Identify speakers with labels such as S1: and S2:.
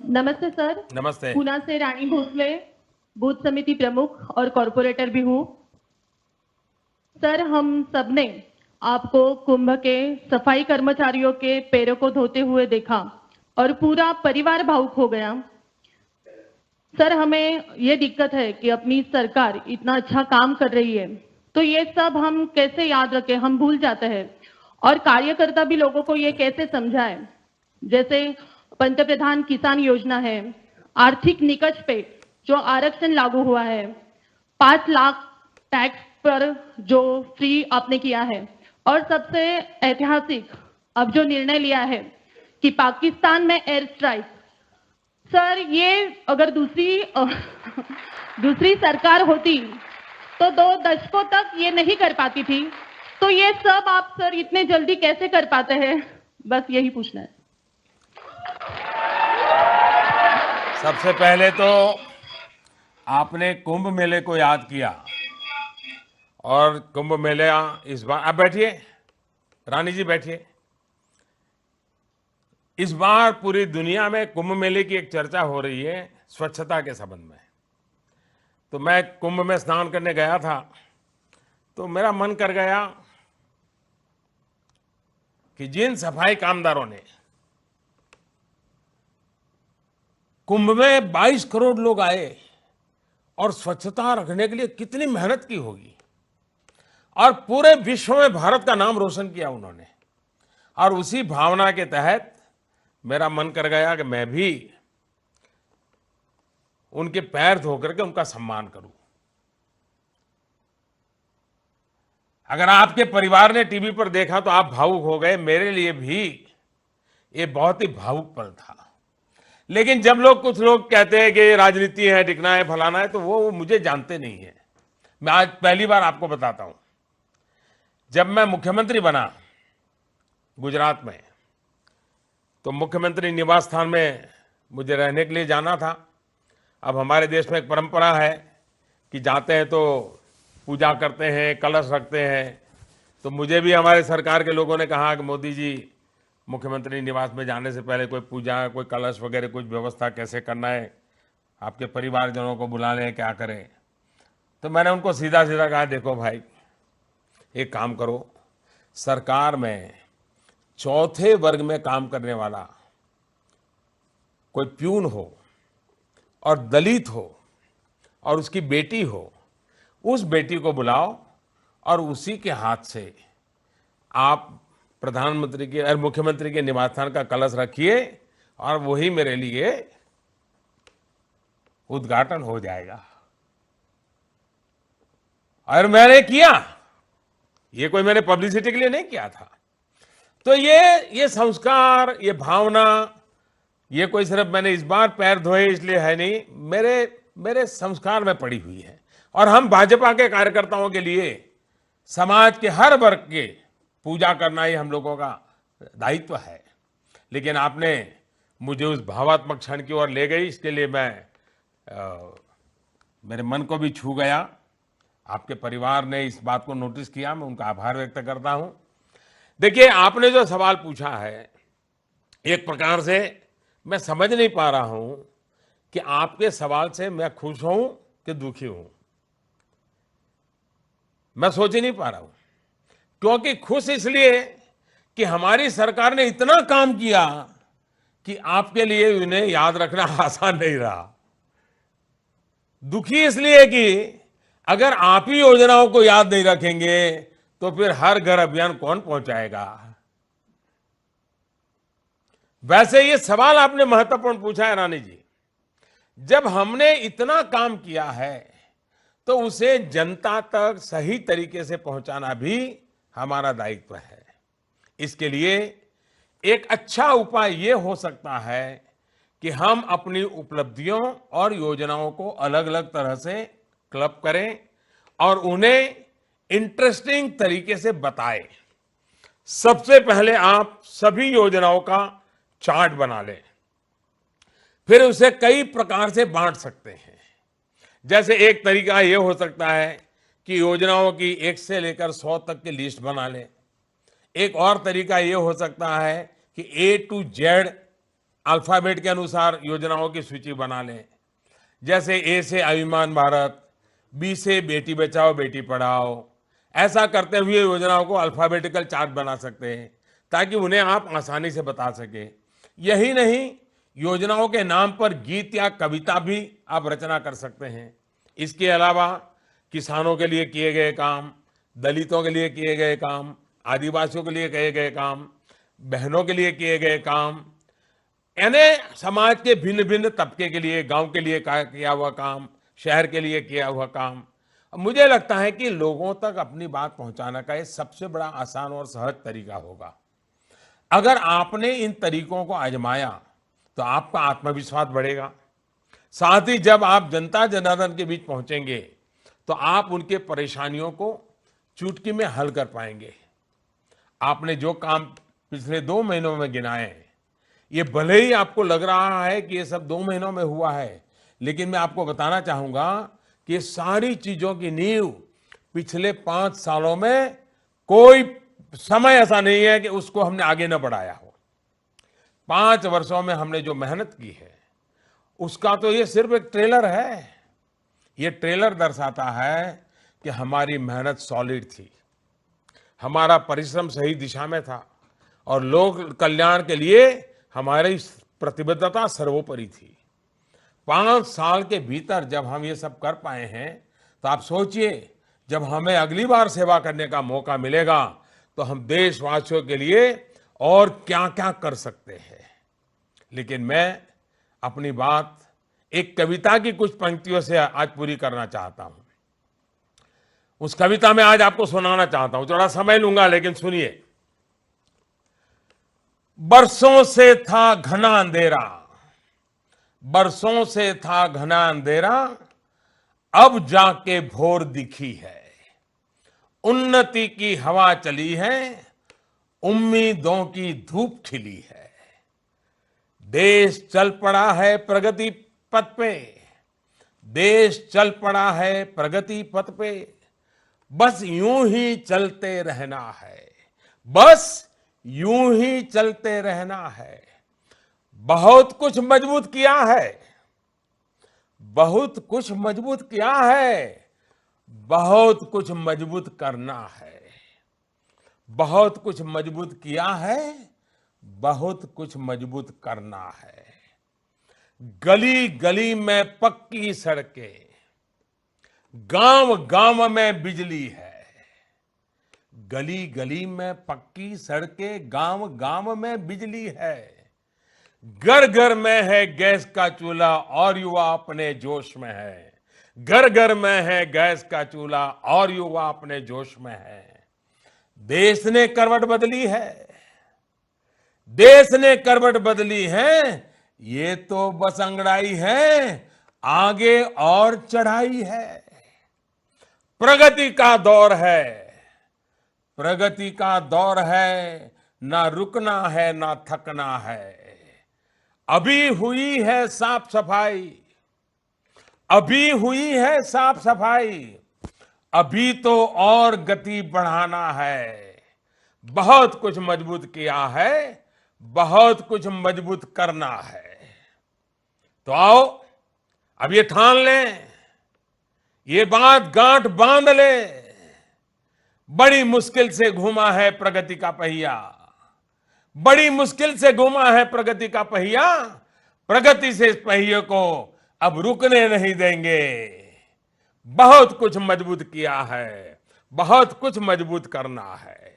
S1: नमस्ते सर।
S2: नमस्ते।
S1: पूना से रानी भोसले, बूथ समिति प्रमुख और कॉरपोरेटर भी हूँ। सर, हम सबने आपको कुंभ के सफाई कर्मचारियों के पैरों को धोते हुए देखा और पूरा परिवार भावुक हो गया। सर, हमें ये दिक्कत है कि अपनी सरकार इतना अच्छा काम कर रही है, तो ये सब हम कैसे याद रखें, हम भूल जाते हैं। और कार्यकर्ता भी लोगों को ये कैसे समझाए, जैसे पंतप्रधान किसान योजना है, आर्थिक निकष पे जो आरक्षण लागू हुआ है, 5 लाख टैक्स पर जो फ्री आपने किया है, और सबसे ऐतिहासिक अब जो निर्णय लिया है कि पाकिस्तान में एयर स्ट्राइक। सर, ये अगर दूसरी सरकार होती तो 2 दशकों तक ये नहीं कर पाती थी। तो ये सब आप सर इतने जल्दी कैसे कर पाते हैं, बस यही पूछना है।
S2: सबसे पहले तो आपने कुंभ मेले को याद किया और कुंभ मेला इस बार, आप बैठिए, रानी जी बैठिए। इस बार पूरी दुनिया में कुंभ मेले की एक चर्चा हो रही है स्वच्छता के संबंध में। तो मैं कुंभ में स्नान करने गया था तो मेरा मन कर गया कि जिन सफाई कामदारों ने, कुंभ में 22 करोड़ लोग आए और स्वच्छता रखने के लिए कितनी मेहनत की होगी और पूरे विश्व में भारत का नाम रोशन किया उन्होंने। और उसी भावना के तहत मेरा मन कर गया कि मैं भी उनके पैर धो करके उनका सम्मान करूं। अगर आपके परिवार ने टीवी पर देखा तो आप भावुक हो गए, मेरे लिए भी ये बहुत ही भावुक पल था। लेकिन जब कुछ लोग कहते हैं कि राजनीति है, टिकना है, फलाना है, तो वो मुझे जानते नहीं है। मैं आज पहली बार आपको बताता हूं, जब मैं मुख्यमंत्री बना गुजरात में, तो मुख्यमंत्री निवास स्थान में मुझे रहने के लिए जाना था। अब हमारे देश में एक परंपरा है कि जाते हैं तो पूजा करते हैं, कलश रखते हैं। तो मुझे भी हमारे सरकार के लोगों ने कहा कि मोदी जी, मुख्यमंत्री निवास में जाने से पहले कोई पूजा, कोई कलश वगैरह कुछ व्यवस्था कैसे करना है, आपके परिवारजनों को बुला लें, क्या करें। तो मैंने उनको सीधा सीधा कहा, देखो भाई, एक काम करो, सरकार में चौथे वर्ग में काम करने वाला कोई प्यून हो और दलित हो और उसकी बेटी हो, उस बेटी को बुलाओ और उसी के हाथ से आप प्रधानमंत्री के और मुख्यमंत्री के निवास स्थान का कलश रखिए और वही मेरे लिए उद्घाटन हो जाएगा। और मैंने किया। ये कोई मैंने पब्लिसिटी के लिए नहीं किया था। तो ये संस्कार, ये भावना, ये कोई सिर्फ मैंने इस बार पैर धोए इसलिए है नहीं, मेरे संस्कार में पड़ी हुई है। और हम भाजपा के कार्यकर्ताओं के लिए समाज के हर वर्ग के पूजा करना ही हम लोगों का दायित्व है। लेकिन आपने मुझे उस भावात्मक क्षण की ओर ले गई, इसके लिए मेरे मन को भी छू गया। आपके परिवार ने इस बात को नोटिस किया, मैं उनका आभार व्यक्त करता हूं। देखिए, आपने जो सवाल पूछा है, एक प्रकार से मैं समझ नहीं पा रहा हूं कि आपके सवाल से मैं खुश हूं कि दुखी हूं। मैं सोच ही नहीं पा रहा हूं। क्योंकि खुश इसलिए कि हमारी सरकार ने इतना काम किया कि आपके लिए उन्हें याद रखना आसान नहीं रहा। दुखी इसलिए कि अगर आप ही योजनाओं को याद नहीं रखेंगे तो फिर हर घर अभियान कौन पहुंचाएगा। वैसे ये सवाल आपने महत्वपूर्ण पूछा है रानी जी। जब हमने इतना काम किया है तो उसे जनता तक सही तरीके से पहुंचाना भी हमारा दायित्व है। इसके लिए एक अच्छा उपाय ये हो सकता है कि हम अपनी उपलब्धियों और योजनाओं को अलग अलग तरह से क्लब करें और उन्हें इंटरेस्टिंग तरीके से बताएं। सबसे पहले आप सभी योजनाओं का चार्ट बना लें, फिर उसे कई प्रकार से बांट सकते हैं। जैसे एक तरीका यह हो सकता है कि योजनाओं की 1 से लेकर 100 तक की लिस्ट बना लें। एक और तरीका यह हो सकता है कि A to Z अल्फाबेट के अनुसार योजनाओं की सूची बना लें। जैसे ए से आयुष्मान भारत, बी से बेटी बचाओ बेटी पढ़ाओ। ऐसा करते हुए योजनाओं को अल्फाबेटिकल चार्ट बना सकते हैं ताकि उन्हें आप आसानी से बता सकें। यही नहीं, योजनाओं के नाम पर गीत या कविता भी आप रचना कर सकते हैं। इसके अलावा किसानों के लिए किए गए काम, दलितों के लिए किए गए काम, आदिवासियों के लिए किए गए काम, बहनों के लिए किए गए काम, यानी समाज के भिन्न भिन्न तबके के लिए, गांव के लिए किया हुआ काम, शहर के लिए किया हुआ काम। मुझे लगता है कि लोगों तक अपनी बात पहुंचाने का ये सबसे बड़ा आसान और सहज तरीका होगा। अगर आपने इन तरीकों को आजमाया तो आपका आत्मविश्वास बढ़ेगा। साथ ही जब आप जनता जनार्दन के बीच पहुंचेंगे तो आप उनके परेशानियों को चुटकी में हल कर पाएंगे। आपने जो काम पिछले 2 महीनों में गिनाए, ये भले ही आपको लग रहा है कि ये सब 2 महीनों में हुआ है, लेकिन मैं आपको बताना चाहूंगा कि ये सारी चीजों की नींव पिछले 5 सालों में कोई समय ऐसा नहीं है कि उसको हमने आगे न बढ़ाया हो। 5 वर्षों में हमने जो मेहनत की है उसका तो ये सिर्फ एक ट्रेलर है। ये ट्रेलर दर्शाता है कि हमारी मेहनत सॉलिड थी, हमारा परिश्रम सही दिशा में था और लोक कल्याण के लिए हमारी प्रतिबद्धता सर्वोपरि थी। 5 साल के भीतर जब हम ये सब कर पाए हैं तो आप सोचिए, जब हमें अगली बार सेवा करने का मौका मिलेगा तो हम देशवासियों के लिए और क्या क्या कर सकते हैं। लेकिन मैं अपनी बात एक कविता की कुछ पंक्तियों से आज पूरी करना चाहता हूं। उस कविता में आज आपको सुनाना चाहता हूं। थोड़ा समय लूंगा लेकिन सुनिए। बरसों से था घना अंधेरा, बरसों से था घना अंधेरा, अब जाके भोर दिखी है। उन्नति की हवा चली है, उम्मीदों की धूप खिली है। देश चल पड़ा है प्रगति पथ पे, देश चल पड़ा है प्रगति पथ पे, बस यूं ही चलते रहना है, बस यूं ही चलते रहना है। बहुत कुछ मजबूत किया है, बहुत कुछ मजबूत किया है, बहुत कुछ मजबूत करना है। बहुत कुछ मजबूत किया है, बहुत कुछ मजबूत करना है। गली गली में पक्की सड़कें, गांव गांव में बिजली है। गली गली में पक्की सड़कें, गांव गांव में बिजली है। घर घर में है गैस का चूल्हा और युवा अपने जोश में है। घर घर में है गैस का चूल्हा और युवा अपने जोश में है। देश ने करवट बदली है, देश ने करवट बदली है, ये तो बस अंगड़ाई है, आगे और चढ़ाई है। प्रगति का दौर है, प्रगति का दौर है, ना रुकना है ना थकना है। अभी हुई है साफ सफाई, अभी हुई है साफ सफाई, अभी तो और गति बढ़ाना है। बहुत कुछ मजबूत किया है, बहुत कुछ मजबूत करना है। तो आओ अब ये ठान लें, ये बात गांठ बांध ले। बड़ी मुश्किल से घूमा है प्रगति का पहिया, बड़ी मुश्किल से घूमा है प्रगति का पहिया। प्रगति से इस पहिए को अब रुकने नहीं देंगे। बहुत कुछ मजबूत किया है, बहुत कुछ मजबूत करना है।